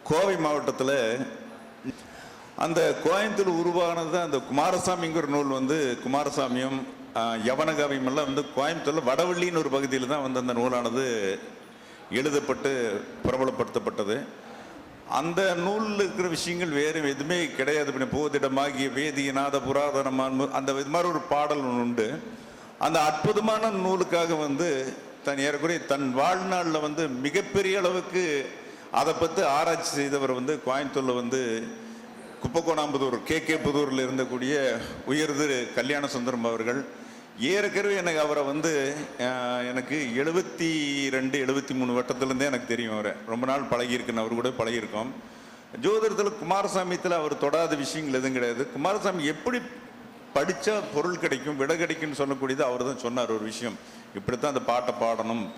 கோவை மாவட்டத்தில் அந்த கோயம்புத்தூர் உருவானது அந்த குமாரசாமிங்கிற நூல் வந்து குமாரசாமியும் யவனகாவியம் எல்லாம் வந்து கோயம்புத்தூரில் வடவள்ளின்னு ஒரு பகுதியில் தான் வந்து அந்த நூலானது எழுதப்பட்டு பிரபலப்படுத்தப்பட்டது. அந்த நூலில் இருக்கிற விஷயங்கள் வேறு எதுவுமே கிடையாது. போதிடமாகிய வேதியநாத புராதனமான அந்த இது மாதிரி ஒரு பாடல் உண்டு. அந்த அற்புதமான நூலுக்காக வந்து ஏறக்குறைய தன் வாழ்நாளில் வந்து மிகப்பெரிய அளவுக்கு அதை பற்றி ஆராய்ச்சி செய்தவர் வந்து கோயம்புத்தூரில் வந்து குப்பகோணாம்புதூர் கே புதூரில் இருந்தக்கூடிய உயர்திரு கல்யாண சுந்தரம் அவர்கள். ஏறக்குறைய எனக்கு அவரை வந்து எனக்கு 72-73 வட்டத்துலேருந்தே எனக்கு தெரியும். அவரை ரொம்ப நாள் பழகியிருக்குன்னு அவர் கூட பழகியிருக்கோம். ஜோதிடத்தில் குமாரசாமியத்தில் அவர் தொடாத விஷயங்கள் எதுவும் கிடையாது. குமாரசாமி எப்படி படித்தா பொருள் கிடைக்கும் விட கிடைக்கும்னு சொல்லக்கூடியது அவர் தான் சொன்னார். ஒரு விஷயம் இப்படித்தான் அந்த பாட்டை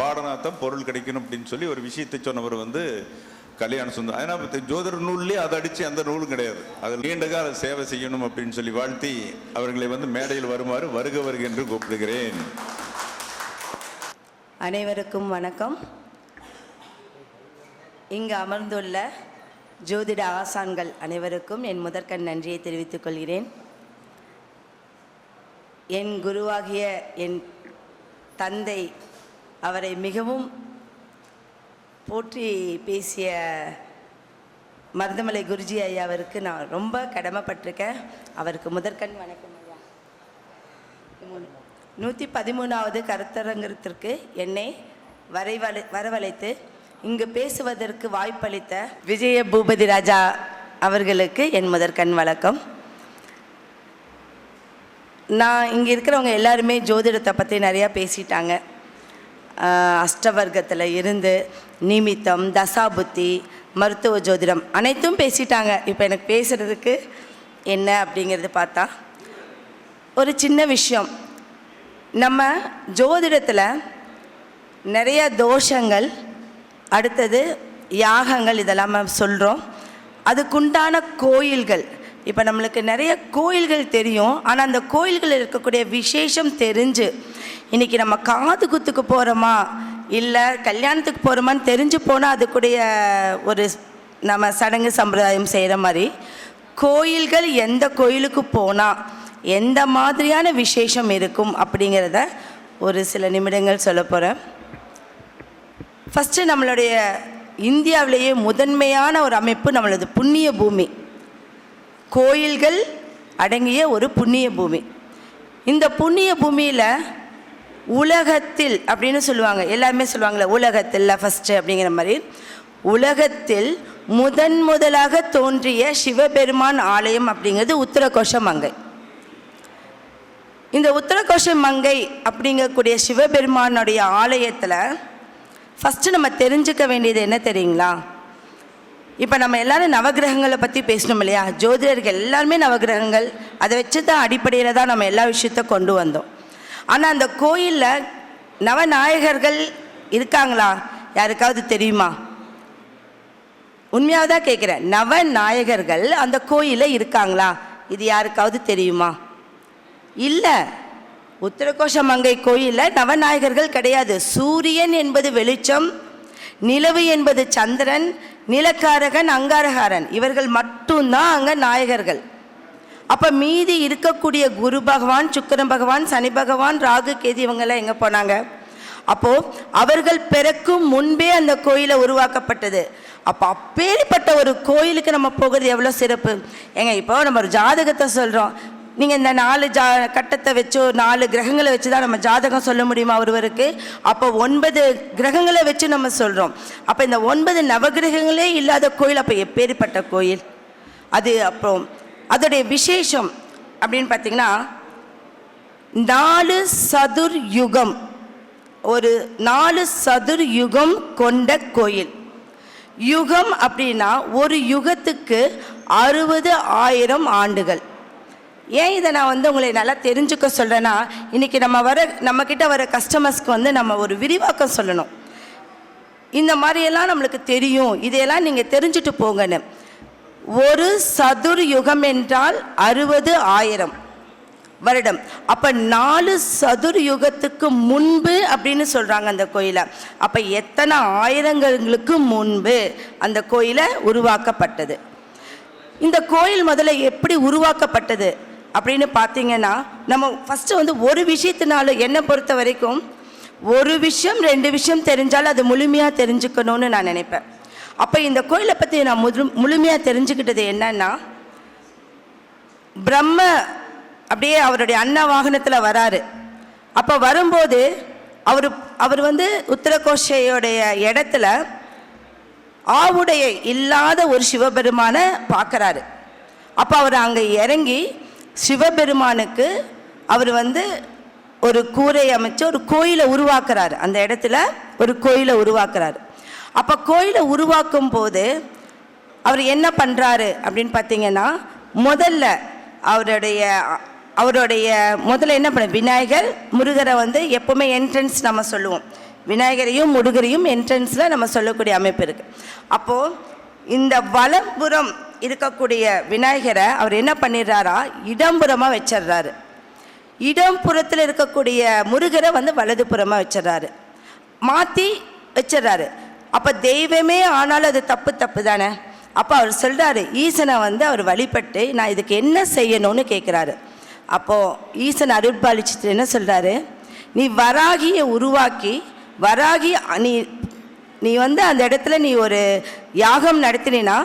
பாடினா தான் பொருள் கிடைக்கணும் அப்படின்னு சொல்லி ஒரு விஷயத்தை சொன்னவர் வந்து கல்யாண சுந்தரம். அதனால் ஜோதிட நூல்லேயே அதை அடித்து அந்த நூலும் கிடையாது. அதில் நீண்ட கால சேவை செய்யணும் அப்படின்னு சொல்லி வாழ்த்தி அவர்களை வந்து மேடையில் வருமாறு வருக என்று கூப்பிடுகிறேன். அனைவருக்கும் வணக்கம். இங்கு அமர்ந்துள்ள ஜோதிட ஆசான்கள் அனைவருக்கும் என் முதற்கண் நன்றியை தெரிவித்துக் கொள்கிறேன். என் குருவாகிய என் தந்தை அவரை மிகவும் போற்றி பேசிய மருதமலை குருஜி ஐயா அவருக்கு நான் ரொம்ப கடமைப்பட்டிருக்கேன். அவருக்கு முதற்கண் வணக்கம் ஐயா. 113வது கருத்தரங்கத்திற்கு என்னை வரவழைத்து இங்கு பேசுவதற்கு வாய்ப்பளித்த விஜய பூபதி ராஜா அவர்களுக்கு என் முதற்கண் வணக்கம். நான் இங்கே இருக்கிறவங்க எல்லாருமே ஜோதிடத்தை பற்றி நிறையா பேசிட்டாங்க. அஷ்டவர்க்கத்தில் இருந்து நிமித்தம், தசாபுத்தி, மருத்துவ ஜோதிடம் அனைத்தும் பேசிட்டாங்க. இப்போ எனக்கு பேசுகிறதுக்கு என்ன அப்படிங்கிறது பார்த்தா ஒரு சின்ன விஷயம். நம்ம ஜோதிடத்தில் நிறைய தோஷங்கள், அடுத்தது யாகங்கள் இதெல்லாம் சொல்கிறோம். அதுக்குண்டான கோயில்கள், இப்போ நம்மளுக்கு நிறைய கோயில்கள் தெரியும். ஆனால் அந்த கோயில்களில் இருக்கக்கூடிய விசேஷம் தெரிஞ்சு இன்றைக்கி நம்ம காது குத்துக்கு போகிறோமா இல்லை கல்யாணத்துக்கு போகிறோமான்னு தெரிஞ்சு போனால் அதுக்குடைய ஒரு நம்ம சடங்கு சம்பிரதாயம் செய்கிற மாதிரி கோயில்கள் எந்த கோயிலுக்கு போனால் எந்த மாதிரியான விசேஷம் இருக்கும் அப்படிங்கிறத ஒரு சில நிமிடங்கள் சொல்ல போகிறேன். ஃபஸ்ட்டு நம்மளுடைய இந்தியாவிலேயே முதன்மையான ஒரு அமைப்பு நம்மளது புண்ணிய பூமி, கோயில்கள் அடங்கிய ஒரு புண்ணிய பூமி. இந்த புண்ணிய பூமியில் உலகத்தில் அப்படின்னு சொல்லுவாங்க, எல்லாருமே சொல்லுவாங்களே உலகத்தில் ஃபஸ்ட்டு அப்படிங்கிற மாதிரி, உலகத்தில் முதலாக தோன்றிய சிவபெருமான் ஆலயம் அப்படிங்கிறது உத்தரகோஷ மங்கை. இந்த உத்தரகோஷ மங்கை அப்படிங்கக்கூடிய சிவபெருமானுடைய ஆலயத்தில் ஃபஸ்ட்டு நம்ம தெரிஞ்சுக்க வேண்டியது என்ன தெரியுங்களா? இப்போ நம்ம எல்லோரும் நவகிரகங்களை பற்றி பேசணும் இல்லையா? ஜோதிடர்கள் எல்லாருமே நவகிரகங்கள் அதை வச்சு தான் அடிப்படையில் தான் நம்ம எல்லா விஷயத்த கொண்டு வந்தோம். ஆனால் அந்த கோயிலில் நவநாயகர்கள் இருக்காங்களா? யாருக்காவது தெரியுமா? உண்மையாக தான் கேட்குறேன். நவநாயகர்கள் அந்த கோயிலில் இருக்காங்களா? இது யாருக்காவது தெரியுமா? இல்லை. உத்தரகோஷ மங்கை கோயிலில் நவநாயகர்கள் கிடையாது. சூரியன் என்பது வெளிச்சம், நிலவு என்பது சந்திரன், நிலக்காரகன், அங்காரகாரன், இவர்கள் மட்டும்தான் அங்கே நாயகர்கள். அப்போ மீதி இருக்கக்கூடிய குரு பகவான், சுக்கிரன் பகவான், சனி பகவான், ராகு, கேது இவங்கெல்லாம் எங்கே போனாங்க? அப்போது அவர்கள் பிறக்கும் முன்பே அந்த கோயிலை உருவாக்கப்பட்டது. அப்போ அப்பேற்பட்ட ஒரு கோயிலுக்கு நம்ம போகிறது எவ்வளோ சிறப்பு ஏங்க. இப்போ நம்ம ஒரு ஜாதகத்தை சொல்கிறோம். நீங்கள் இந்த 4 கட்டத்தை வச்சு 4 கிரகங்களை வச்சு தான் நம்ம ஜாதகம் சொல்ல முடியுமா ஒருவருக்கு? அப்போ 9 கிரகங்களை வச்சு நம்ம சொல்கிறோம். அப்போ இந்த 9 நவகிரகங்களே இல்லாத கோயில் அப்போ எப்பேற்பட்ட கோயில் அது? அப்புறம் அதோடைய விசேஷம் அப்படின்னு பார்த்தீங்கன்னா 4 சதுர் யுகம், ஒரு 4 சதுர் யுகம் கொண்ட கோயில். யுகம் அப்படின்னா ஒரு யுகத்துக்கு 60,000 ஆண்டுகள். ஏன் இதை நான் வந்து உங்களை நல்லா தெரிஞ்சுக்க சொல்கிறேன்னா, இன்றைக்கி நம்மக்கிட்ட வர கஸ்டமர்ஸ்க்கு நம்ம ஒரு விரிவாக்கம் சொல்லணும். இந்த மாதிரியெல்லாம் நம்மளுக்கு தெரியும், இதையெல்லாம் நீங்கள் தெரிஞ்சுட்டு போங்கன்னு. ஒரு சதுர் யுகம் என்றால் 60,000. வருடம். அப்ப 4 சதுர யுகத்துக்கு முன்பு அப்படின்னு சொல்றாங்க அந்த கோயிலை. அப்ப எத்தனை ஆயிரங்களுக்கு முன்பு அந்த கோயிலை உருவாக்கப்பட்டது. இந்த கோயில் முதல்ல எப்படி உருவாக்கப்பட்டது அப்படின்னு பார்த்தீங்கன்னா, நம்ம ஃபஸ்ட்டு வந்து ஒரு விஷயத்தினால என்னை பொறுத்த வரைக்கும் ஒரு விஷயம் 2 விஷயம் தெரிஞ்சாலும் அது முழுமையாக தெரிஞ்சுக்கணும்னு நான் நினைப்பேன். அப்போ இந்த கோயிலை பற்றி நான் முழுமையாக தெரிஞ்சுக்கிட்டது என்னன்னா, பிரம்ம அப்படியே அவருடைய அன்ன வாகனத்தில் வராரு. அப்போ வரும்போது அவர் வந்து உத்தரகோஷையோடைய இடத்துல ஆவுடைய இல்லாத ஒரு சிவபெருமானை பார்க்குறாரு. அப்போ அவர் அங்கே இறங்கி சிவபெருமானுக்கு அவர் வந்து ஒரு கூரை அமைச்சு ஒரு கோயிலை உருவாக்குறாரு. அந்த இடத்துல ஒரு கோயிலை உருவாக்குறாரு. அப்போ கோயிலை உருவாக்கும் போது அவர் என்ன பண்ணுறாரு அப்படின்னு பார்த்தீங்கன்னா, முதல்ல முதல்ல என்ன பண்ண விநாயகர் முருகரை வந்து எப்போவுமே என்ட்ரன்ஸ் நம்ம சொல்லுவோம். விநாயகரையும் முருகரையும் என்ட்ரன்ஸில் நம்ம சொல்லக்கூடிய அமைப்பு இருக்குது. அப்போது இந்த வலப்புறம் இருக்கக்கூடிய விநாயகரை அவர் என்ன பண்ணிடுறாரா, இடம்புறமாக வச்சிடுறாரு. இடம்புறத்தில் இருக்கக்கூடிய முருகரை வந்து வலதுபுறமாக வச்சிடுறாரு, மாற்றி வச்சிடுறாரு. அப்போ தெய்வமே ஆனாலும் அது தப்பு தானே. அப்போ அவர் சொல்கிறாரு, ஈசனை வந்து அவர் வழிபட்டு நான் இதுக்கு என்ன செய்யணும்னு கேட்குறாரு. அப்போது ஈசன் அருட்பாலிச்சிட்டு என்ன சொல்கிறாரு, நீ வராகியை உருவாக்கி வராகி நீ வந்து அந்த இடத்துல நீ ஒரு யாகம் நடத்தினா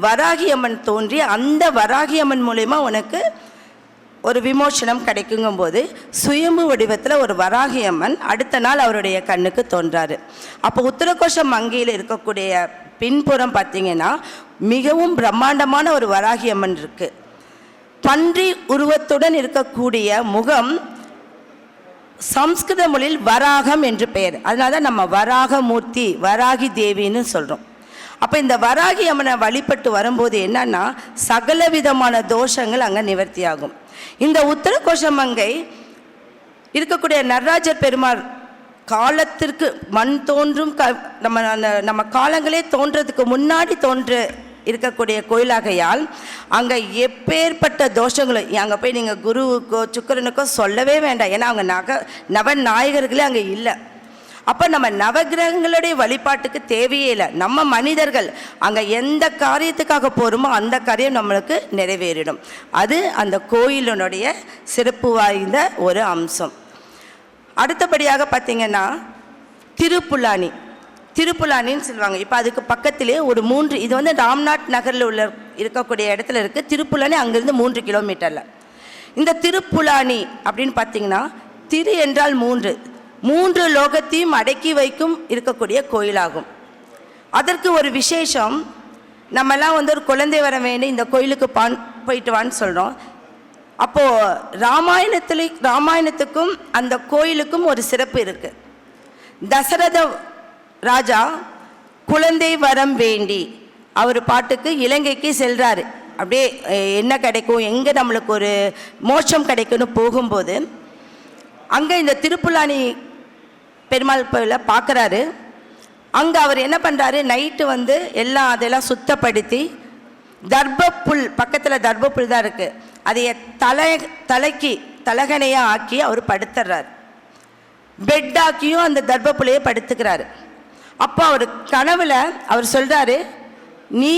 வராகி அம்மன் தோன்றி அந்த வராகி அம்மன் மூலயமா உனக்கு ஒரு விமோசனம் கிடைக்குங்கும்போது சுயம்பு வடிவத்தில் ஒரு வராகி அம்மன் அடுத்த நாள் அவருடைய கண்ணுக்கு தோன்றாரு. அப்போ உத்தரகோஷம் மங்கையில் இருக்கக்கூடிய பின்புறம் பார்த்தீங்கன்னா மிகவும் பிரம்மாண்டமான ஒரு வராகி அம்மன் இருக்குது. பன்றி உருவத்துடன் இருக்கக்கூடிய முகம் சம்ஸ்கிருத மொழியில் வராகம் என்று பெயர். அதனால தான் நம்ம வராகமூர்த்தி வராகி தேவின்னு சொல்கிறோம். அப்போ இந்த வராகி அம்மனை வழிபட்டு வரும்போது என்னன்னா சகல விதமான தோஷங்கள் அங்கே நிவர்த்தி ஆகும். இந்த உத்தரகோஷமங்கை இருக்கக்கூடிய நடராஜர் பெருமாள் காலத்திற்கு மண் தோன்றும் நம்ம காலங்களே தோன்றதுக்கு முன்னாடி இருக்கக்கூடிய கோயிலாகையால் அங்கே எப்பேற்பட்ட தோஷங்களும் அங்கே போய் நீங்கள் குருவுக்கோ சுக்கரனுக்கோ சொல்லவே வேண்டாம். ஏன்னா அவங்க நவநாயகர்களே அங்கே இல்லை. அப்போ நம்ம நவகிரகங்களுடைய வழிபாட்டுக்கு தேவையே இல்லை. நம்ம மனிதர்கள் அங்கே எந்த காரியத்துக்காக போகிறோமோ அந்த காரியம் நம்மளுக்கு நிறைவேறிடும். அது அந்த கோயிலினுடைய சிறப்பு வாய்ந்த ஒரு அம்சம். அடுத்தபடியாக பார்த்தீங்கன்னா திருப்புலானின்னு சொல்லுவாங்க. இப்போ அதுக்கு பக்கத்திலே ஒரு 3 இது வந்து ராம்நாத் நகரில் இருக்கக்கூடிய இடத்துல இருக்குது. திருப்புலானி அங்கேருந்து 3 கிலோமீட்டரில். இந்த திருப்புலானி அப்படின்னு பார்த்தீங்கன்னா திரு என்றால் 3 லோகத்தையும் அடக்கி வைக்கும் இருக்கக்கூடிய கோயிலாகும். அதற்கு ஒரு விசேஷம், நம்மெல்லாம் வந்து ஒரு குழந்தை வர வேண்டி இந்த கோயிலுக்கு போயிட்டு வான்னு சொல்கிறோம். அப்போது ராமாயணத்துக்கும் அந்த கோயிலுக்கும் ஒரு சிறப்பு இருக்குது. தசரத ராஜா குழந்தை வரம் வேண்டி அவர் பாட்டுக்கு இலங்கைக்கு செல்கிறாரு. அப்படியே என்ன கிடைக்கும், எங்கே நம்மளுக்கு ஒரு மோட்சம் கிடைக்கும்னு போகும்போது அங்கே இந்த திருப்புலானி பெருமாள் கோயிலை பார்க்குறாரு. அங்கே அவர் என்ன பண்ணுறாரு, நைட்டு வந்து அதெல்லாம் சுத்தப்படுத்தி தர்பப்புல் பக்கத்தில் தர்பப்புல் தான் இருக்குது, அதைய தலைக்கு தலகணையாக ஆக்கி அவர் படுத்துறார். பெட்டாக்கியும் அந்த தர்பப்புலையே படுத்துக்கிறாரு. அப்போ அவர் கனவுல அவர் சொல்கிறாரு, நீ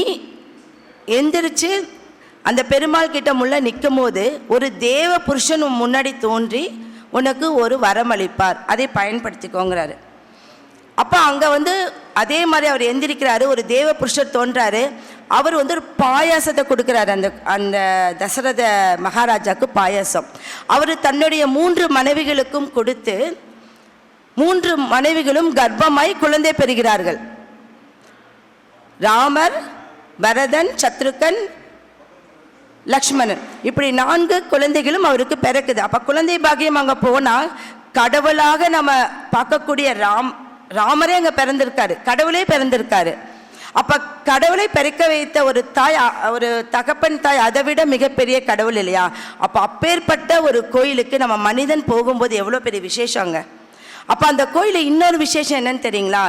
எந்திரிச்சு அந்த பெருமாள் கிட்ட முள்ள நிற்கும் போது ஒரு தேவ புருஷன் முன்னாடி தோன்றி உனக்கு ஒரு வரமளிப்பார், அதை பயன்படுத்திக்கோங்கிறாரு. அப்போ அங்கே வந்து அதே மாதிரி அவர் எந்திரிக்கிறாரு, ஒரு தேவ புருஷர் தோன்றாரு. அவர் வந்து ஒரு பாயாசத்தை கொடுக்குறாரு அந்த தசரத மகாராஜாவுக்கு பாயாசம். அவர் தன்னுடைய 3 மனைவிகளுக்கும் கொடுத்து 3 மனைவிகளும் கர்ப்பமாய் குழந்தை பெறுகிறார்கள். ராமர், பரதன், சத்ருகன், லக்ஷ்மணன், இப்படி 4 குழந்தைகளும் அவருக்கு பிறக்குது. அப்போ குழந்தை பாக்கியம் அங்கே போனால் கடவுளாக நம்ம பார்க்கக்கூடிய ராமரே அங்கே பிறந்திருக்காரு, கடவுளே பிறந்திருக்காரு. அப்போ கடவுளை பிறக்க வைத்த ஒரு தாய், ஒரு தகப்பன் தாய், அதை விட மிகப்பெரிய கடவுள் இல்லையா? அப்போ அப்பேற்பட்ட ஒரு கோயிலுக்கு நம்ம மனிதன் போகும்போது எவ்வளோ பெரிய விசேஷங்க. அப்போ அந்த கோயிலில் இன்னொரு விசேஷம் என்னன்னு தெரியுங்களா?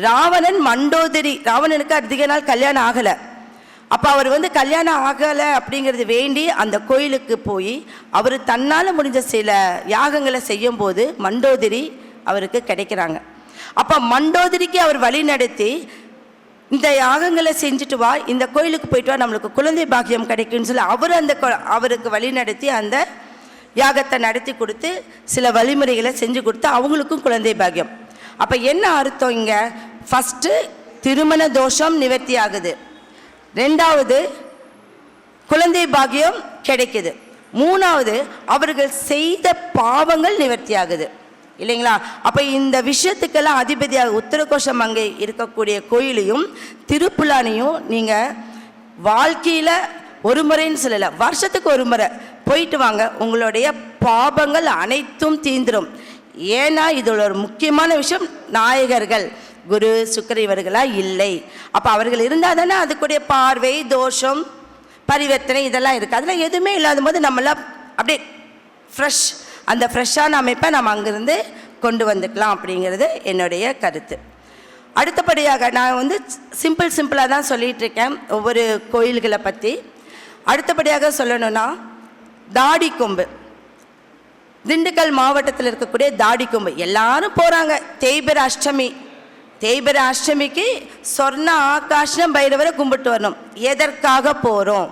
ராவணன் மண்டோதரி, ராவணனுக்கு அதிக நாள் கல்யாணம் ஆகலை. அப்போ அவர் வந்து கல்யாணம் ஆகலை அப்படிங்கிறது வேண்டி அந்த கோயிலுக்கு போய் அவர் தன்னால் முடிஞ்ச சில யாகங்களை செய்யும்போது மண்டோதரி அவருக்கு கிடைக்கிறாங்க. அப்போ மண்டோதரிக்கு அவர் வழி நடத்தி இந்த யாகங்களை செஞ்சுட்டு வா, இந்த கோயிலுக்கு போயிட்டு வா, நம்மளுக்கு குழந்தை பாக்கியம் கிடைக்குன்னு சொல்லி அவர் அவருக்கு வழி நடத்தி அந்த யாகத்தை நடத்தி கொடுத்து சில வழிமுறைகளை செஞ்சு கொடுத்து அவங்களுக்கும் குழந்தை பாக்கியம். அப்போ என்ன அர்த்தம் இங்கே? ஃபஸ்ட்டு திருமண தோஷம் நிவர்த்தி ஆகுது, ரெண்டாவது குழந்தை பாக்கியம் கிடைக்குது, மூணாவது அவர்கள் செய்த பாவங்கள் நிவர்த்தி ஆகுது இல்லைங்களா? அப்போ இந்த விஷயத்துக்கெல்லாம் அதிபதியாக உத்தரகோஷம் அங்கே இருக்கக்கூடிய கோயிலையும் திருப்புலானையும் நீங்கள் வாழ்க்கையில் ஒரு முறைன்னு சொல்லலை, வருஷத்துக்கு ஒரு முறை போயிட்டு வாங்க, உங்களுடைய பாபங்கள் அனைத்தும் தீந்துடும். ஏன்னா இதில் ஒரு முக்கியமான விஷயம், நாயகர்கள் குரு சுக்கிர இவர்களாக இல்லை. அப்போ அவர்கள் இருந்தால் தானே அதுக்குடைய பார்வை தோஷம் பரிவர்த்தனை இதெல்லாம் இருக்குது. அதெல்லாம் எதுவுமே இல்லாத போது நம்மளாம் அப்படியே ஃப்ரெஷ், அந்த ஃப்ரெஷ்ஷான அமைப்பை நம்ம அங்கேருந்து கொண்டு வந்துக்கலாம் அப்படிங்கிறது என்னுடைய கருத்து. அடுத்தபடியாக நான் வந்து சிம்பிளாக தான் சொல்லிகிட்டு இருக்கேன் ஒவ்வொரு கோயில்களை பற்றி. அடுத்தபடியாக சொல்லணும்னா தாடி கொம்பு, திண்டுக்கல் மாவட்டத்தில் இருக்கக்கூடிய தாடி கொம்பு எல்லாரும் போகிறாங்க. தேய்பிர அஷ்டமி, தேய்பிர அஷ்டமிக்கு சொர்ண ஆகாஷ்ண பைரவரை கும்பிட்டு வரணும். எதற்காக போகிறோம்?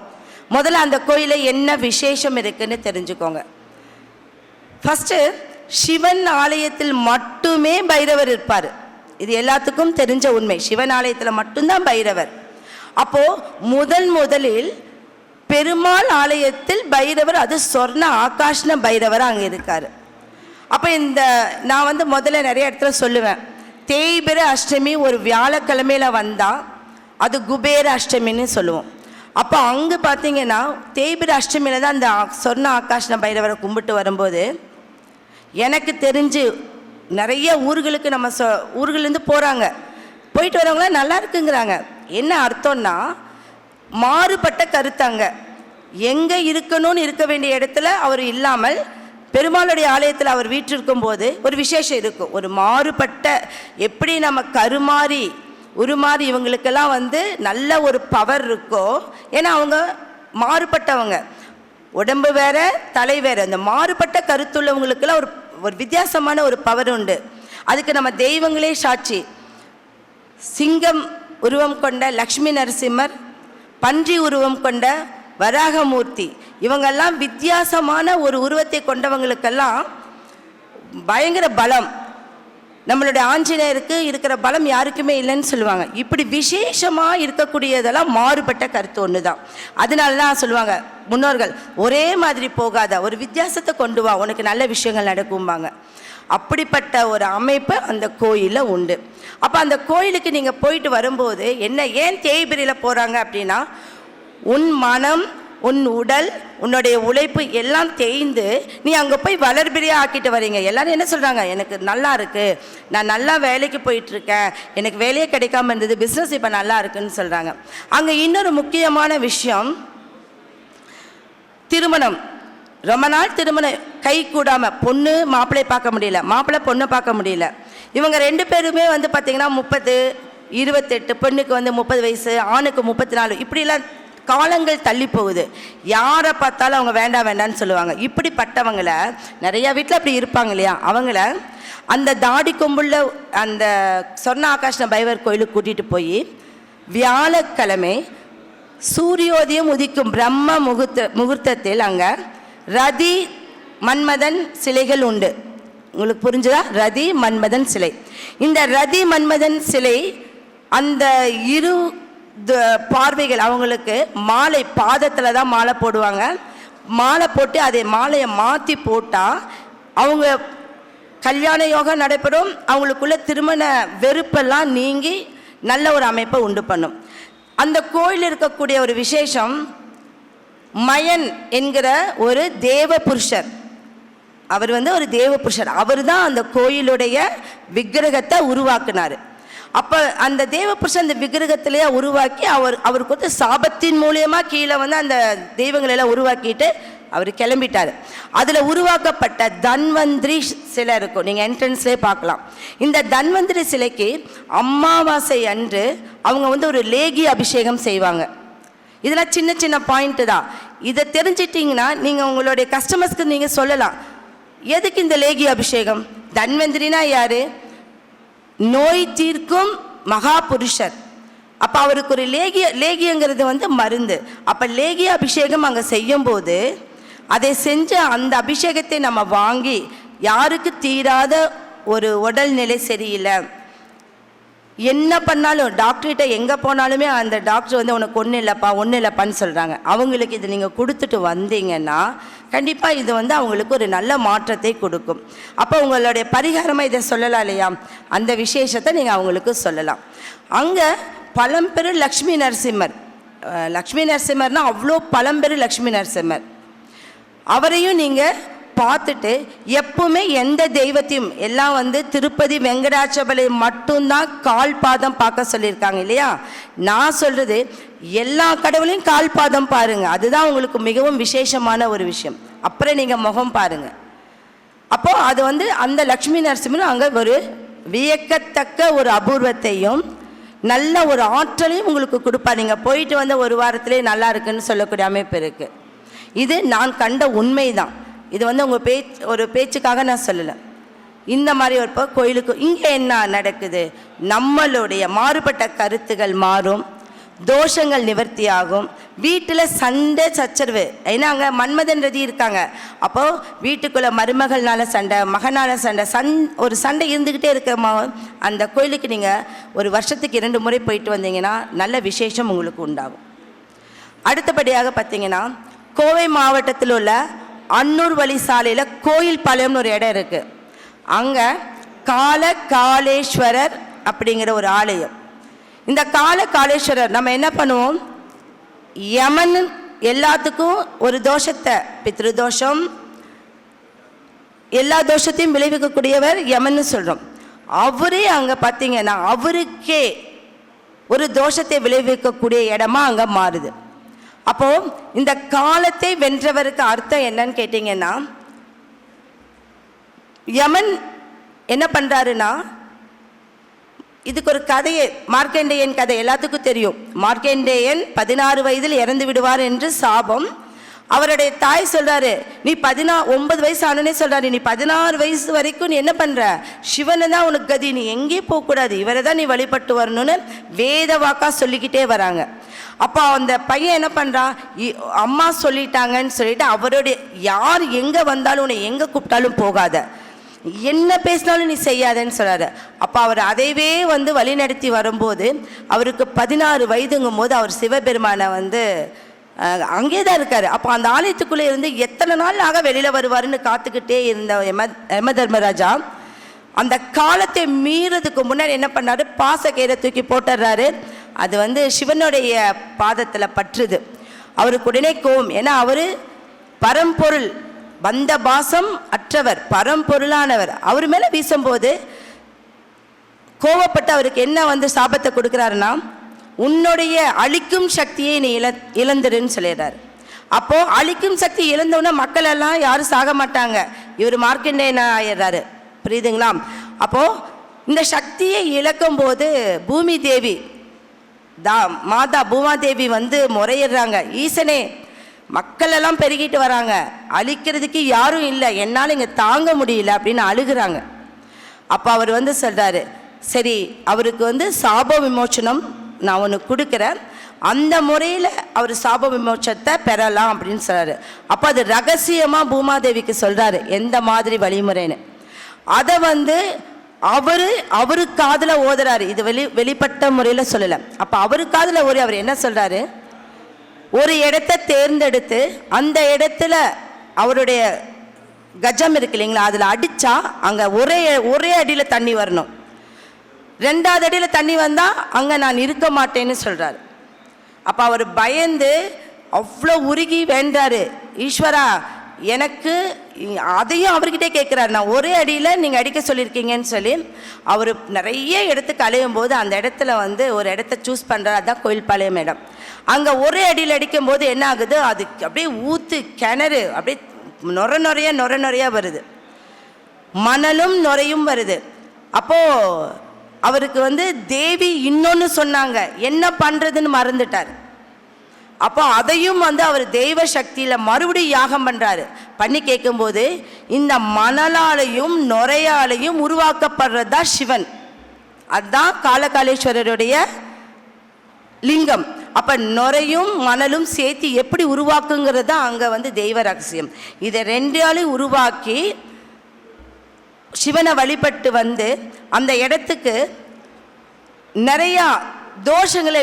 முதல்ல அந்த கோயிலில் என்ன விசேஷம் இருக்குன்னு தெரிஞ்சுக்கோங்க. ஃபஸ்ட்டு சிவன் ஆலயத்தில் மட்டுமே பைரவர் இருப்பார், இது எல்லாத்துக்கும் தெரிஞ்ச உண்மை. சிவன் ஆலயத்தில் மட்டும்தான் பைரவர். அப்போது முதலில் பெருமாள் ஆலயத்தில் பைரவர், அது சொர்ண ஆகாஷ்ண பைரவர் அங்கே இருக்கார். அப்போ நான் வந்து முதல்ல நிறைய இடத்துல சொல்லுவேன், தேய்பிர அஷ்டமி ஒரு வியாழக்கிழமையில் வந்தால் அது குபேர அஷ்டமின்னு சொல்லுவோம். அப்போ அங்கே பார்த்தீங்கன்னா தேய்பிர அஷ்டமியில் தான் அந்த சொர்ண ஆகாஷ்ண பைரவரை கும்பிட்டு வரும்போது எனக்கு தெரிஞ்சு நிறைய ஊர்களுக்கு நம்ம ஊர்கள்லேருந்து போகிறாங்க, போயிட்டு வரவங்களாம் நல்லா இருக்குங்கிறாங்க. என்ன அர்த்தம்னா மாறுபட்ட கருத்தாங்க. எங்கே இருக்கணும்னு இருக்க வேண்டிய இடத்துல அவர் இல்லாமல் பெருமாளுடைய ஆலயத்தில் அவர் வீற்றிருக்கும் போது ஒரு விசேஷம் இருக்கும். ஒரு மாறுபட்ட, எப்படி நம்ம கருமாறி உருமாறி இவங்களுக்கெல்லாம் வந்து நல்ல ஒரு பவர் இருக்கோ, ஏன்னா அவங்க மாறுபட்டவங்க, உடம்பு வேற தலை வேற, அந்த மாறுபட்ட கருத்துள்ளவங்களுக்கெல்லாம் ஒரு வித்தியாசமான ஒரு பவர் உண்டு. அதுக்கு நம்ம தெய்வங்களே சாட்சி. சிங்கம் உருவம் கொண்ட லக்ஷ்மி நரசிம்மர், பன்றி உருவம் கொண்ட வராகமூர்த்தி, இவங்கெல்லாம் வித்தியாசமான ஒரு உருவத்தை கொண்டவங்களுக்கெல்லாம் பயங்கர பலம். நம்மளுடைய ஆஞ்சநேயருக்கு இருக்கிற பலம் யாருக்குமே இல்லைன்னு சொல்லுவாங்க. இப்படி விசேஷமாக இருக்கக்கூடியதெல்லாம் மாறுபட்ட கருத்து ஒன்று தான். அதனால தான் சொல்லுவாங்க முன்னோர்கள், ஒரே மாதிரி போகாத, ஒரு வித்தியாசத்தை கொண்டு வா, உனக்கு நல்ல விஷயங்கள் நடக்கும்பாங்க. அப்படிப்பட்ட ஒரு அமைப்பு அந்த கோயிலில் உண்டு. அப்போ அந்த கோயிலுக்கு நீங்கள் போயிட்டு வரும்போது ஏன் தேய்பிரையில் போகிறாங்க அப்படின்னா, உன் மனம், உன் உடல், உன்னுடைய உழைப்பு எல்லாம் தேய்ந்து நீ அங்கே போய் வளர்பிரியாக ஆக்கிட்டு வரீங்க. எல்லாரும் என்ன சொல்கிறாங்க, எனக்கு நல்லா இருக்குது, நான் நல்லா வேலைக்கு போயிட்டுருக்கேன், எனக்கு வேலையே கிடைக்காம இருந்தது, பிஸ்னஸ் இப்போ நல்லா இருக்குன்னு சொல்கிறாங்க. அங்கே இன்னொரு முக்கியமான விஷயம், திருமணம். ரொம்ப நாள் திருமணம் கை கூடாமல், பொண்ணு மாப்பிள்ளை பார்க்க முடியல, மாப்பிள்ளை பொண்ணை பார்க்க முடியல. இவங்க ரெண்டு பேருமே வந்து பார்த்திங்கன்னா 30, 28, பெண்ணுக்கு வந்து 30 வயசு, ஆணுக்கு 34, இப்படிலாம் காலங்கள் தள்ளி போகுது. யாரை பார்த்தாலும் அவங்க வேண்டாம் வேண்டான்னு சொல்லுவாங்க. இப்படிப்பட்டவங்களை நிறைய வீட்டில் அப்படி இருப்பாங்க இல்லையா, அவங்கள அந்த தாடி கொம்புள்ள அந்த சொர்ண ஆகாஷ்ண பைரவர் கோயிலுக்கு கூட்டிகிட்டு போய் வியாழக்கிழமை சூரியோதயம் உதிக்கும் பிரம்ம முகூர்த்தத்தில் அங்கே ரதி மன்மதன் சிலைகள் உண்டு. உங்களுக்கு புரிஞ்சுதா? ரதி மன்மதன் சிலை. இந்த ரதி மன்மதன் சிலை அந்த இரு பார்வைகள் அவங்களுக்கு மாலை பாதத்தில் தான் மாலை போடுவாங்க. மாலை போட்டு அதை மாலையை மாற்றி போட்டால் அவங்க கல்யாண யோகம் நடைபெறும், அவங்களுக்குள்ள திருமண வெறுப்பெல்லாம் நீங்கி நல்ல ஒரு அமைப்பை உண்டு பண்ணும். அந்த கோயில் இருக்கக்கூடிய ஒரு விசேஷம், மயன் என்கிற ஒரு தேவ புருஷர், அவர் வந்து ஒரு தேவ புருஷர், அவர் தான் அந்த கோயிலுடைய விக்கிரகத்தை உருவாக்குனார். அப்போ அந்த தேவபுருஷன் அந்த விக்கிரகத்திலேயே உருவாக்கி அவருக்கு வந்து சாபத்தின் மூலியமாக கீழே வந்து அந்த தெய்வங்களெல்லாம் உருவாக்கிட்டு அவர் கிளம்பிட்டார். அதில் உருவாக்கப்பட்ட தன்வந்திரி சிலை இருக்கும், நீங்கள் என்ட்ரன்ஸ்லேயே பார்க்கலாம். இந்த தன்வந்திரி சிலைக்கு அமாவாசை அன்று அவங்க வந்து ஒரு லேகி அபிஷேகம் செய்வாங்க. இதெல்லாம் சின்ன சின்ன பாயிண்ட்டு தான். இதை தெரிஞ்சிட்டிங்கன்னா நீங்கள் உங்களுடைய கஸ்டமர்ஸ்க்கு நீங்கள் சொல்லலாம், எதுக்கு இந்த லேகி அபிஷேகம்? தன்வந்திரினா யார்? நோய் தீர்க்கும் மகா புருஷர். அப்போ அவருக்கு ஒரு லேகியங்கிறது வந்து மருந்து. அப்போ லேகிய அபிஷேகம் அங்கே செய்யும்போது அதை செஞ்ச அந்த அபிஷேகத்தை நம்ம வாங்கி, யாருக்கு தீராத ஒரு உடல்நிலை சரியில்லை, என்ன பண்ணாலும் டாக்டர்கிட்ட எங்கே போனாலுமே அந்த டாக்டர் வந்து உனக்கு ஒன்றும் இல்லைப்பான்னு சொல்கிறாங்க, அவங்களுக்கு இது நீங்கள் கொடுத்துட்டு வந்தீங்கன்னா கண்டிப்பாக இது வந்து அவங்களுக்கு ஒரு நல்ல மாற்றத்தை கொடுக்கும். அப்போ உங்களுடைய பரிகாரமாக இதை சொல்லலாம் இல்லையா, அந்த விசேஷத்தை நீங்கள் அவங்களுக்கு சொல்லலாம். அங்கே பழம்பெரு லக்ஷ்மி நரசிம்மர், லக்ஷ்மி நரசிம்மர்னா அவ்வளோ பழம்பெரு லக்ஷ்மி நரசிம்மர், அவரையும் நீங்கள் பார்த்துட்டு எப்பவுமே எந்த தெய்வத்தையும் எல்லாம் வந்து திருப்பதி வெங்கடாச்சலபதி மட்டும்தான் கால் பாதம் பார்க்க சொல்லியிருக்காங்க இல்லையா. நான் சொல்கிறது எல்லா கடவுளையும் கால் பாதம் பாருங்கள், அதுதான் உங்களுக்கு மிகவும் விசேஷமான ஒரு விஷயம். அப்புறம் நீங்கள் முகம் பாருங்கள். அப்போது அது வந்து அந்த லக்ஷ்மி நரசிம்மரும் அங்கே ஒரு வியக்கத்தக்க ஒரு அபூர்வத்தையும் நல்ல ஒரு ஆற்றலையும் உங்களுக்கு கொடுப்பா. நீங்கள் போயிட்டு வந்து ஒரு வாரத்திலே நல்லா இருக்குன்னு சொல்லக்கூடிய அமைப்பு இருக்குது. இது நான் கண்ட உண்மை தான். இது வந்து உங்கள் ஒரு பேச்சுக்காக நான் சொல்லலை. இந்த மாதிரி ஒரு கோயிலுக்கு இங்கே என்ன நடக்குது, நம்மளுடைய மாறுபட்ட கருத்துகள் மாறும், தோஷங்கள் நிவர்த்தி ஆகும், வீட்டில் சண்டை சச்சரவு. ஏன்னா அங்கே மன்மதன் ரதி இருக்காங்க. அப்போது வீட்டுக்குள்ளே மருமகள்னால சண்டை, மகனால சண்டை, ஒரு சண்டை இருந்துக்கிட்டே இருக்க அந்த கோயிலுக்கு நீங்கள் ஒரு வருஷத்துக்கு 2 முறை போயிட்டு வந்தீங்கன்னா நல்ல விசேஷம் உங்களுக்கு உண்டாகும். அடுத்தபடியாக பார்த்தீங்கன்னா கோவை மாவட்டத்தில் உள்ள அன்னூர் வழி சாலையில் கோயில் பாளையம்னு ஒரு இடம் இருக்குது. அங்கே காலேஸ்வரர் அப்படிங்கிற ஒரு ஆலயம். இந்த காலேஸ்வரர் நம்ம என்ன பண்ணுவோம், யமன் எல்லாத்துக்கும் ஒரு தோஷத்தை, பித்ரு தோஷம் எல்லா தோஷத்தையும் விளைவிக்கக்கூடியவர் யமன்னு சொல்கிறோம். அவரே அங்கே பார்த்தீங்கன்னா அவருக்கே ஒரு தோஷத்தை விளைவிக்கக்கூடிய இடமா அங்கே மாறுது. அப்போது இந்த காலத்தை வென்றவருக்கு அர்த்தம் என்னன்னு கேட்டிங்கன்னா, யமன் என்ன பண்ணுறாருன்னா, இதுக்கு ஒரு கதையை, மார்க்கண்டேயன் கதை எல்லாத்துக்கும் தெரியும். மார்க்கண்டேயன் 16 வயதில் இறந்து விடுவார் என்று சாபம். அவருடைய தாய் சொல்கிறாரு, நீ 9 வயசு ஆனோன்னே சொல்கிறாரு, நீ 16 வயசு வரைக்கும் நீ என்ன பண்ணுற, சிவனை தான் உனக்கு கதி, நீ எங்கேயும் போகக்கூடாது, இவரை தான் நீ வழிபட்டு வரணும்னு வேத வாக்காக சொல்லிக்கிட்டே வராங்க. அப்போ அந்த பையன் என்ன பண்ணுறான், அம்மா சொல்லிட்டாங்கன்னு சொல்லிட்டு அவருடைய யார் எங்கே வந்தாலும் உன்னை எங்கே கூப்பிட்டாலும் போகாத, என்ன பேசினாலும் நீ செய்யாதன்னு சொல்கிறாரு. அப்போ அவர் அதைவே வந்து வழி நடத்தி வரும்போது அவருக்கு 16 வயதுங்கும் போது அவர் சிவபெருமானை வந்து அங்கே தான் இருக்கார். அப்போ அந்த ஆலயத்துக்குள்ளே இருந்து எத்தனை நாள் ஆக வெளியில் வருவாருன்னு காத்துக்கிட்டே இருந்த யம தர்மராஜா அந்த காலத்தை மீறதுக்கு முன்னாடி என்ன பண்ணாரு, பாசக்கயிறை தூக்கி போட்டுடுறாரு. அது வந்து சிவனுடைய பாதத்தில் பற்றுது. அவருக்கு உடனே கோவம், ஏன்னா அவர் பரம்பொருள், பந்த பாசம் அற்றவர், பரம்பொருளானவர். அவர் மேலே வீசும்போது கோவப்பட்டு அவருக்கு என்ன வந்து சாபத்தை கொடுக்குறாருன்னா, உன்னுடைய அழிக்கும் சக்தியை நீ இழந்துருன்னு சொல்லிடுறாரு. அப்போது அழிக்கும் சக்தி இழந்தோன்னா மக்கள் எல்லாம் யாரும் சாக மாட்டாங்க, இவர் மார்க்கண்டேயன் ஆயிடுறாரு. புரியுதுங்களா? அப்போது இந்த சக்தியை இழக்கும் போது பூமி தேவி மாதா பூமாதேவி வந்து முறையிடுறாங்க, ஈசனே மக்கள் எல்லாம் பெருகிட்டு வராங்க, அழிக்கிறதுக்கு யாரும் இல்லை, என்னால் இங்கே தாங்க முடியல அப்படின்னு அழுகிறாங்க. அப்போ அவர் வந்து சொல்கிறாரு, சரி அவருக்கு வந்து சாப விமோச்சனம் நான் ஒன்று கொடுக்குறேன், அந்த முறையில் அவர் சாப விமோச்சத்தை பெறலாம் அப்படின்னு சொல்கிறாரு. அப்போ அது ரகசியமாக பூமாதேவிக்கு சொல்கிறாரு எந்த மாதிரி வழிமுறைன்னு. அதை வந்து அவரு காதில் ஓதுறாரு. இது வெளிப்பட்ட முறையில் சொல்லலை. அப்போ அவரு காதில் ஓடி அவர் என்ன சொல்கிறாரு, ஒரு இடத்தை தேர்ந்தெடுத்து அந்த இடத்துல அவருடைய கஜம் இருக்கு இல்லைங்களா, அதில் அடித்தா அங்கே ஒரே அடியில் தண்ணி வரணும், 2வது அடியில் தண்ணி வந்தால் அங்கே நான் இருக்க மாட்டேன்னு சொல்கிறார். அப்போ அவர் பயந்து அவ்வளோ உருகி வேண்டாரு, ஈஸ்வரா எனக்கு அதையும் அவர்கிட்டே கேட்குறாரு, நான் ஒரே அடியில் நீங்கள் அடிக்க சொல்லியிருக்கீங்கன்னு சொல்லி. அவர் நிறைய இடத்துக்கு அலையும் போது அந்த இடத்துல வந்து ஒரு இடத்த சூஸ் பண்ணுறாரு, அதுதான் கோயில்பாளையம் இடம். அங்கே ஒரே அடியில் அடிக்கும் போது என்ன ஆகுது, அது அப்படியே ஊற்று கிணறு அப்படியே நொர நொறையாக வருது, மணலும் நுரையும் வருது. அப்போது அவருக்கு வந்து தேவி இன்னொன்று சொன்னாங்க, என்ன பண்ணுறதுன்னு மறந்துட்டார். அப்போ அதையும் வந்து அவர் தெய்வ சக்தியில் மறுபடியும் யாகம் பண்ணுறாரு. பண்ணி கேட்கும்போது இந்த மணலாலையும் நுரையாலையும் உருவாக்கப்படுறது தான் சிவன். அதுதான் காலகாலேஸ்வரருடைய லிங்கம். அப்போ நுரையும் மணலும் சேர்த்து எப்படி உருவாக்குங்கிறது தான் அங்கே வந்து தெய்வ ரகசியம். இதை ரெண்டாலையும் உருவாக்கி சிவனை வழிபட்டு வந்து அந்த இடத்துக்கு நிறையா தோஷங்களை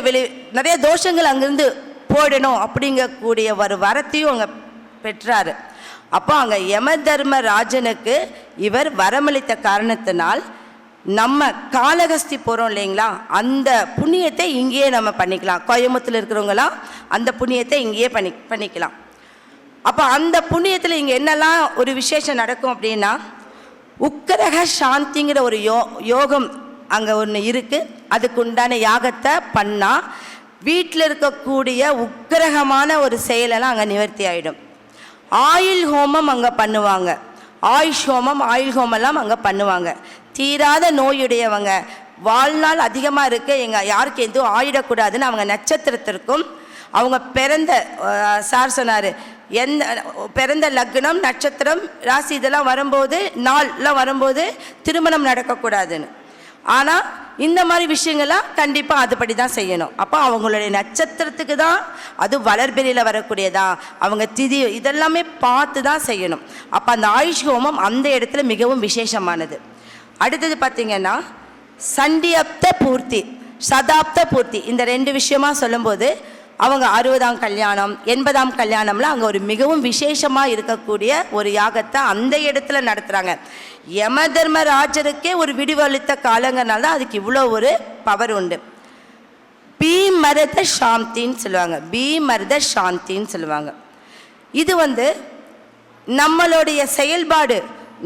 நிறைய தோஷங்கள் அங்கேருந்து போடணும் அப்படிங்கக்கூடிய ஒரு வரத்தையும் அங்கே பெற்றார். அப்போ அங்கே யம தர்மராஜனுக்கு இவர் வரமளித்த காரணத்தினால் நம்ம காளகஸ்தி போகிறோம் இல்லைங்களா, அந்த புண்ணியத்தை இங்கேயே நம்ம பண்ணிக்கலாம். கோயம்புத்தூர் இருக்கிறவங்களாம் அந்த புண்ணியத்தை இங்கேயே பண்ணிக்கலாம். அப்போ அந்த புண்ணியத்தில் இங்கே என்னெல்லாம் ஒரு விசேஷம் நடக்கும் அப்படின்னா, உக்கிரக சாந்திங்கிற ஒரு யோகம் அங்கே ஒன்று இருக்குது. அதுக்கு உண்டான யாகத்தை பண்ணால் வீட்டில் இருக்கக்கூடிய உக்கிரகமான ஒரு செயலெல்லாம் அங்கே நிவர்த்தி ஆகிடும். ஆயுள் ஹோமம் அங்கே பண்ணுவாங்க. ஆயுஷ் ஹோமம் ஆயுள் ஹோமெல்லாம் அங்கே பண்ணுவாங்க. தீராத நோயுடையவங்க, வாழ்நாள் அதிகமாக இருக்குது, யாருக்கு எதுவும் ஆயிடக்கூடாதுன்னு அவங்க நட்சத்திரத்திற்கும் அவங்க பிறந்த சார் சொன்னார், எந்த பிறந்த லக்னம் நட்சத்திரம் ராசி இதெல்லாம் வரும்போது நாள்லாம் வரும்போது திருமணம் நடக்கக்கூடாதுன்னு. ஆனால் இந்த மாதிரி விஷயங்கள்லாம் கண்டிப்பாக அதுபடி தான் செய்யணும். அப்போ அவங்களுடைய நட்சத்திரத்துக்கு தான், அது வளர்பிறையில் வரக்கூடியதா, அவங்க திதி இதெல்லாமே பார்த்து தான் செய்யணும். அப்போ அந்த ஆயுஷ் ஹோமம் அந்த இடத்துல மிகவும் விசேஷமானது. அடுத்தது பார்த்திங்கன்னா சண்டியப்த பூர்த்தி, சதாப்த பூர்த்தி, இந்த ரெண்டு விஷயமா சொல்லும்போது அவங்க 60ஆம் கல்யாணம் 80ஆம் கல்யாணம்லாம் அங்கே ஒரு மிகவும் விசேஷமாக இருக்கக்கூடிய ஒரு யாகத்தை அந்த இடத்துல நடத்துகிறாங்க. யம தர்மராஜருக்கே ஒரு விடிவளித்த காலங்கிறனால தான் அதுக்கு இவ்வளோ ஒரு பவர் உண்டு. பீமரத சாந்தின்னு சொல்லுவாங்க. பீமரத சாந்தின்னு சொல்லுவாங்க. இது வந்து நம்மளுடைய செயல்பாடு,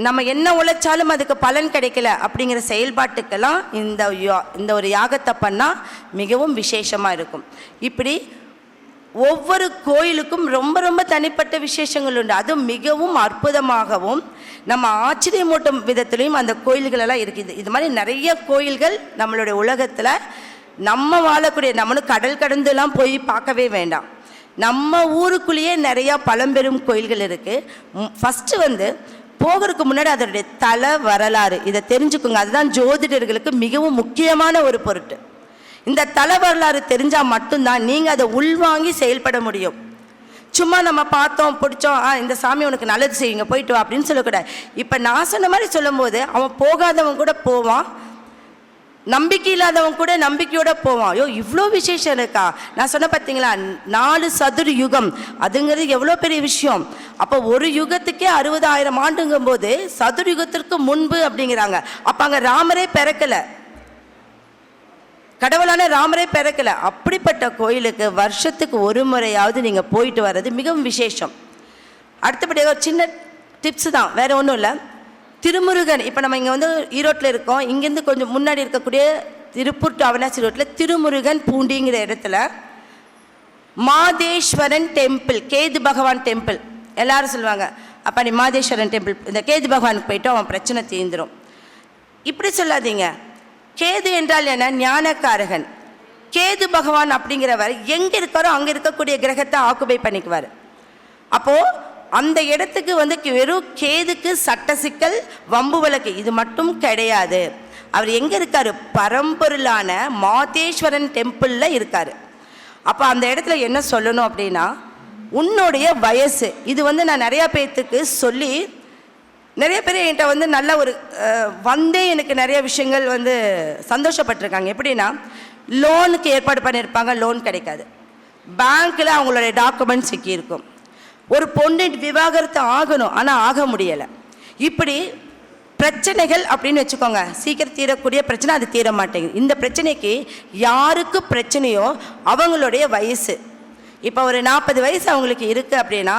நம்ம என்ன உழைச்சாலும் அதுக்கு பலன் கிடைக்கல அப்படிங்கிற செயல்பாட்டுக்கெல்லாம் இந்த ஒரு யாகத்தை பண்ணால் மிகவும் விசேஷமாக இருக்கும். இப்படி ஒவ்வொரு கோயிலுக்கும் ரொம்ப ரொம்ப தனிப்பட்ட விசேஷங்கள் உண்டு. அதுவும் மிகவும் அற்புதமாகவும் நம்ம ஆச்சரியமூட்டும் விதத்துலேயும் அந்த கோயில்களெல்லாம் இருக்குது. இது மாதிரி நிறைய கோயில்கள் நம்மளுடைய உலகத்தில் நம்ம வாழக்கூடிய, நம்மளும் கடல் கடந்துலாம் போய் பார்க்கவே வேண்டாம், நம்ம ஊருக்குள்ளேயே நிறையா பழம்பெரும் கோயில்கள் இருக்குது. ஃபஸ்ட்டு வந்து போகிறதுக்கு முன்னாடி அதனுடைய தல வரலாறு இதை தெரிஞ்சுக்குங்க. அதுதான் ஜோதிடர்களுக்கு மிகவும் முக்கியமான ஒரு பொருட்டு. இந்த தல வரலாறு தெரிஞ்சால் மட்டும்தான் நீங்கள் அதை உள்வாங்கி செயல்பட முடியும். சும்மா நம்ம பார்த்தோம் பிடிச்சோம், இந்த சாமி உனக்கு நல்லது செய்யுங்க போயிட்டு வா அப்படின்னு சொல்லக்கூடாது. இப்போ நான் சொன்ன மாதிரி சொல்லும் போது அவன் போகாதவன் கூட போவான், நம்பிக்கை இல்லாதவன் கூட நம்பிக்கையோட போவான். ஐயோ இவ்வளோ விசேஷம் இருக்கா. நான் சொன்ன பார்த்தீங்களா 4 சதுர் யுகம், அதுங்கிறது எவ்வளோ பெரிய விஷயம். அப்போ ஒரு யுகத்துக்கே 60,000 ஆண்டுங்கும் போது சதுர் யுகத்திற்கு முன்பு அப்படிங்கிறாங்க. அப்போ அங்கே ராமரே பிறக்கலை, கடவுளான ராமரே பிறக்கலை. அப்படிப்பட்ட கோயிலுக்கு வருஷத்துக்கு ஒரு முறையாவது நீங்கள் போயிட்டு வர்றது மிகவும் விசேஷம். அடுத்தபடியாக ஒரு சின்ன டிப்ஸு தான், வேறு ஒன்றும் இல்லை. திருமுருகன், இப்போ நம்ம இங்கே வந்து ஈரோட்டில் இருக்கோம், இங்கேருந்து கொஞ்சம் முன்னாடி இருக்கக்கூடிய திருப்பூர் டு அவினாசி ரோட்டில் திருமுருகன் பூண்டிங்கிற இடத்துல மாதேஸ்வரன் டெம்பிள், கேது பகவான் டெம்பிள். எல்லாரும் சொல்லுவாங்க, அப்போ நீ மாதேஸ்வரன் டெம்பிள், இந்த கேது பகவானுக்கு போயிட்டு அவன் பிரச்சனை தீர்ந்துடும். இப்படி சொல்லாதீங்க. கேது என்றால் என்ன? ஞானக்காரகன். கேது பகவான் அப்படிங்கிறவர் எங்கே இருக்காரோ அங்கே இருக்கக்கூடிய கிரகத்தை ஆக்குபை பண்ணிக்குவார். அப்போது அந்த இடத்துக்கு வந்து வெறும் கேதுக்கு சட்ட சிக்கல் வம்பு வழக்கு இது மட்டும் கிடையாது. அவர் எங்கே இருக்கார்? பரம்பொருளான மாதேஸ்வரன் டெம்பிளில் இருக்கார். அப்போ அந்த இடத்துல என்ன சொல்லணும் அப்படின்னா, உன்னுடைய வயசு இது வந்து நான் நிறையா பேர்த்துக்கு சொல்லி, நிறைய பேர் என்கிட்ட வந்து நல்ல ஒரு வந்தே எனக்கு நிறைய விஷயங்கள் வந்து சந்தோஷப்பட்டிருக்காங்க. எப்படின்னா, லோனுக்கு ஏற்பாடு பண்ணியிருப்பாங்க, லோன் கிடைக்காது, பேங்க்கில் அவங்களுடைய டாக்குமெண்ட்ஸ் சிக்கியிருக்கும், ஒரு பொண்ணு விவாகரத்து ஆகணும் ஆனால் ஆக முடியலை. இப்படி பிரச்சனைகள் அப்படின்னு வச்சுக்கோங்க, சீக்கிரம் தீரக்கூடிய பிரச்சனை, அது தீர மாட்டேங்குது. இந்த பிரச்சனைக்கு யாருக்கு பிரச்சனையோ அவங்களுடைய வயசு, இப்போ ஒரு 40 வயசு அவங்களுக்கு இருக்குது அப்படின்னா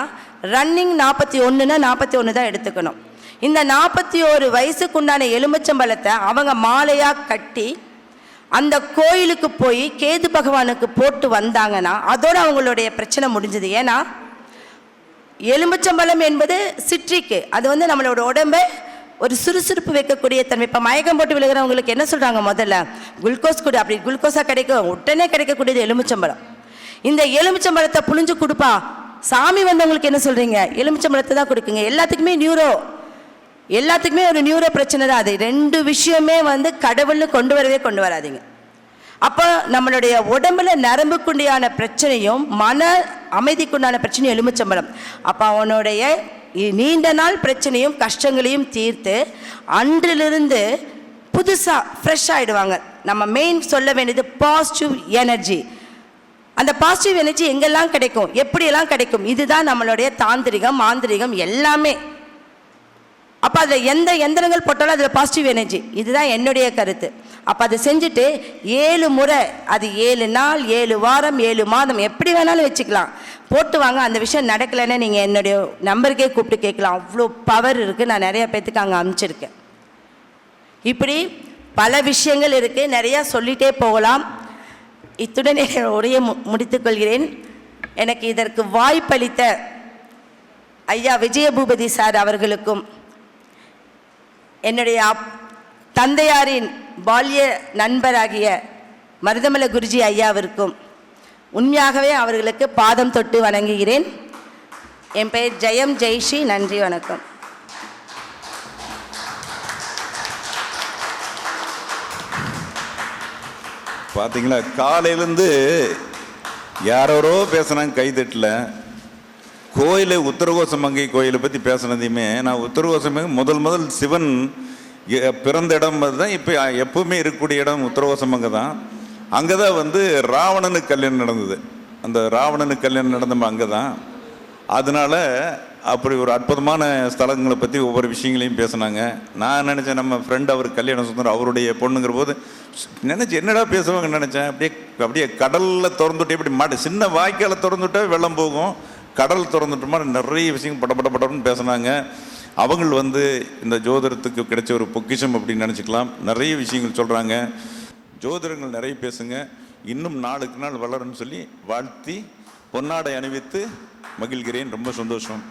ரன்னிங் 41னா 41 தான் எடுத்துக்கணும். இந்த 41 வயசுக்குண்டான எலுமிச்சம்பழத்தை அவங்க மாலையாக கட்டி அந்த கோயிலுக்கு போய் கேது பகவானுக்கு போட்டு வந்தாங்கன்னா அதோடு அவங்களுடைய பிரச்சனை முடிஞ்சது. ஏன்னா எலுமிச்சம்பழம் என்பது சிட்ரிக்கு, அது வந்து நம்மளோட உடம்பை ஒரு சுறுசுறுப்பு வைக்கக்கூடிய தன்மை. இப்போ மயக்கம் போட்டு விழுகிறவங்களுக்கு என்ன சொல்கிறாங்க? முதல்ல குளுக்கோஸ் கொடு, அப்படி குளுக்கோஸாக கிடைக்கும், உடனே கிடைக்கக்கூடியது எலுமிச்சம்பழம். இந்த எலுமிச்சம்பழத்தை புழிஞ்சு கொடுப்பா, சாமி வந்தவங்களுக்கு என்ன சொல்றீங்க? எலுமிச்சம்பழத்தை தான் கொடுக்குங்க. எல்லாத்துக்குமே ஒரு நியூரோ பிரச்சனை தான். அது ரெண்டு விஷயமே வந்து கடவுள்னு கொண்டு வராதீங்க. அப்போ நம்மளுடைய உடம்புல நரம்புக்குண்டியான பிரச்சனையும் மன அமைதிக்குண்டான பிரச்சனையும் எலுமிச்சம்பழம். அப்போ அவனுடைய நீண்ட நாள் பிரச்சனையும் கஷ்டங்களையும் தீர்த்து அன்றிலிருந்து புதுசாக ஃப்ரெஷ் ஆகிடுவாங்க. நம்ம மெயின் சொல்ல வேண்டியது பாசிட்டிவ் எனர்ஜி. அந்த பாசிட்டிவ் எனர்ஜி எங்கெல்லாம் கிடைக்கும், எப்படியெல்லாம் கிடைக்கும்? இதுதான் நம்மளுடைய தாந்திரிகம், மாந்திரிகம் எல்லாமே. அப்போ அதில் எந்த எந்திரங்கள் போட்டாலும் அதில் பாசிட்டிவ் எனர்ஜி. இதுதான் என்னுடைய கருத்து. அப்போ அதை செஞ்சுட்டு 7 முறை, அது 7 நாள், 7 வாரம், 7 மாதம் எப்படி வேணாலும் வச்சுக்கலாம், போட்டு வாங்க. அந்த விஷயம் நடக்கலைன்னா நீங்கள் என்னுடைய நம்பருக்கே கூப்பிட்டு கேட்கலாம். அவ்வளோ பவர் இருக்குது. நான் நிறைய பேர்த்துக்கு அங்கே அனுப்பிச்சிருக்கேன். இப்படி பல விஷயங்கள் இருக்குது, நிறையா சொல்லிகிட்டே போகலாம். இத்துடன் உரையை முடித்துக்கொள்கிறேன். எனக்கு இதற்கு வாய்ப்பளித்த ஐயா விஜயபூபதி சார் அவர்களுக்கும், என்னுடைய தந்தையாரின் பால்ய நண்பராகிய மருதமல குருஜி ஐயாவிற்கும் உண்மையாகவே அவர்களுக்கு பாதம் தொட்டு வணங்குகிறேன். என் பெயர் ஜெயம் ஜெய்ஸ்ரீ. நன்றி, வணக்கம். பார்த்தீங்களா, காலையிலேருந்து யாரோ பேசுனாங்க கைதட்டில். கோயிலை உத்தரகோசமங்கை கோயிலை பற்றி பேசுனதையுமே நான் உத்தரகோசமங்கை முதல் சிவன் பிறந்த இடம் தான். இப்போ எப்பவுமே இருக்கக்கூடிய இடம் உத்தரகோசமங்கை தான். அங்கே தான் வந்து ராவணனுக்கு கல்யாணம் நடந்தது. அந்த ராவணனுக்கு கல்யாணம் நடந்தோம் அங்கே தான். அதனால அப்படி ஒரு அற்புதமான ஸ்தலங்களை பற்றி ஒவ்வொரு விஷயங்களையும் பேசினாங்க. நான் நினச்சேன் நம்ம ஃப்ரெண்ட் அவர் கல்யாண சுந்தரம் அவருடைய பொண்ணுங்கிற போது நினச்சி என்னடா பேசுவாங்கன்னு நினச்சேன். அப்படியே கடலில் திறந்துட்டே இப்படி சின்ன வாய்க்கால திறந்துட்டா வெள்ளம் போகும், கடல் திறந்துட்ட மாதிரி நிறைய விஷயங்கள் படப்படன்னு பேசினாங்க. அவங்க வந்து இந்த ஜோதிடத்துக்கு கிடைச்ச ஒரு பொக்கிஷம் அப்படின்னு நினச்சிக்கலாம். நிறைய விஷயங்கள் சொல்கிறாங்க. ஜோதிடங்கள் நிறைய பேசுங்க, இன்னும் நாளுக்கு நாள் வளரும்னு சொல்லி வாழ்த்தி பொன்னாடை அணிவித்து மகிழ்கிறேன். ரொம்ப சந்தோஷம்.